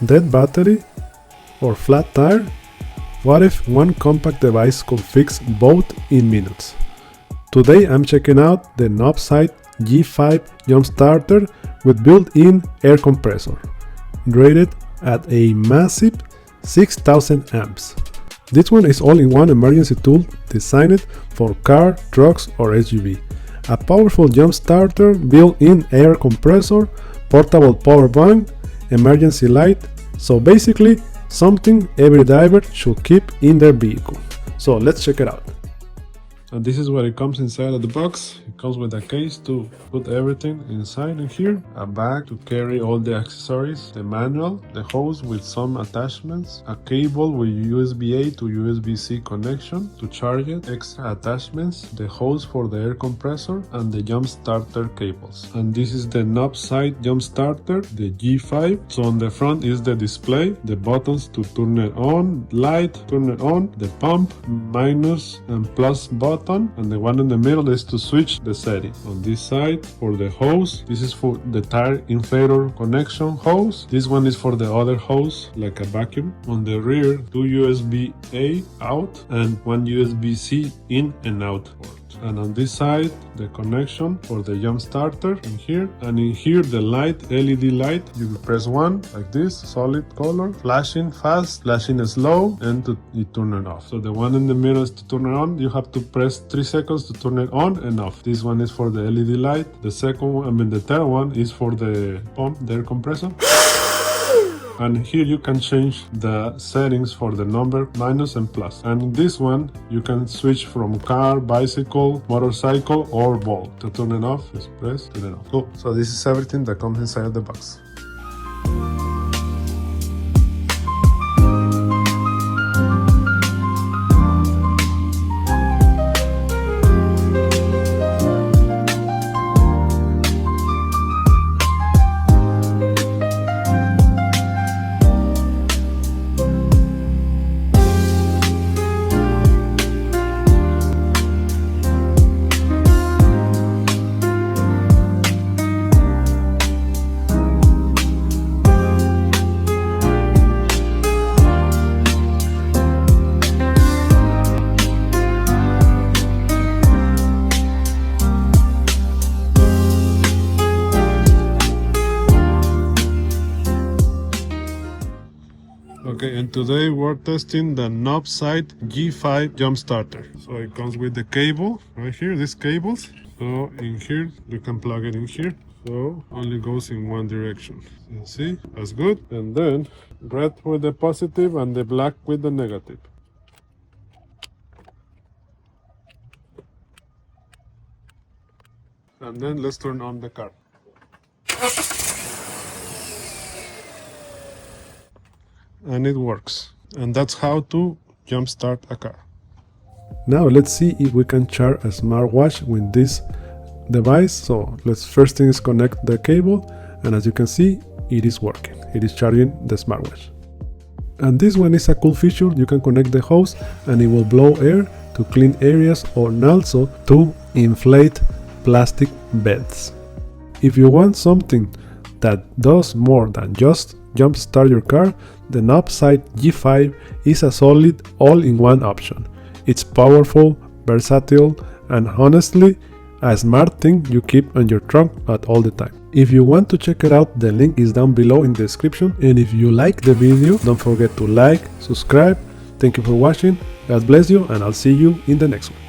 dead battery, or flat tire? What if one compact device could fix both in minutes? Today I'm checking out the NOVSIGHT G5 Jump Starter with built-in air compressor, rated at a massive 6000 amps. This one is all-in-one emergency tool designed for car, trucks or SUV. A powerful jump starter, built-in air compressor, portable power bank, emergency light, so basically something every diver should keep in their vehicle. So let's check it out. And this is what it comes inside of the box. It comes with a case to put everything inside in here, a bag to carry all the accessories, the manual, the hose with some attachments, a cable with USB-A to USB-C connection to charge it, extra attachments, the hose for the air compressor, and the jump starter cables. And this is the NOVSIGHT Jump Starter, the G5. So on the front is the display, the buttons to turn it on, light, turn it on, the pump, minus and plus button, and the one in the middle is to switch the setting. On this side for the hose, this is for the tire inflator connection hose. This one is for the other hose, like a vacuum. On the rear, 2 USB-A out and 1 USB-C in and out port. And on this side, the connection for the jump starter in here, and in here the light, LED light. You press one like this, solid color, flashing fast, flashing slow, and you turn it off. So the one in the middle is to turn it on. You have to press 3 seconds to turn it on and off. This one is for the LED light. The second one, the third one is for the pump, the air compressor. And here you can change the settings for the number minus and plus. And this one you can switch from car, bicycle, motorcycle or ball. To turn it off, just press, turn it off. Cool. So this is everything that comes inside the box. Okay, and today we're testing the NOVSIGHT G5 Jump Starter. So it comes with the cable right here, these cables. So in here, you can plug it in here. So only goes in one direction. You see, that's good. And then red with the positive and the black with the negative. And then let's turn on the car. And it works. And that's how to jumpstart a car. Now let's see if we can charge a smartwatch with this device. So let's first thing is connect the cable, and as you can see, it is working. It is charging the smartwatch. And this one is a cool feature. You can connect the hose and it will blow air to clean areas or also to inflate plastic beds. If you want something that does more than just jumpstart your car, the NOVSIGHT G5 is a solid all-in-one option. It's powerful, versatile, and honestly, a smart thing you keep on your trunk at all the time. If you want to check it out, the link is down below in the description. And if you like the video, don't forget to like, subscribe. Thank you for watching. God bless you, and I'll see you in the next one.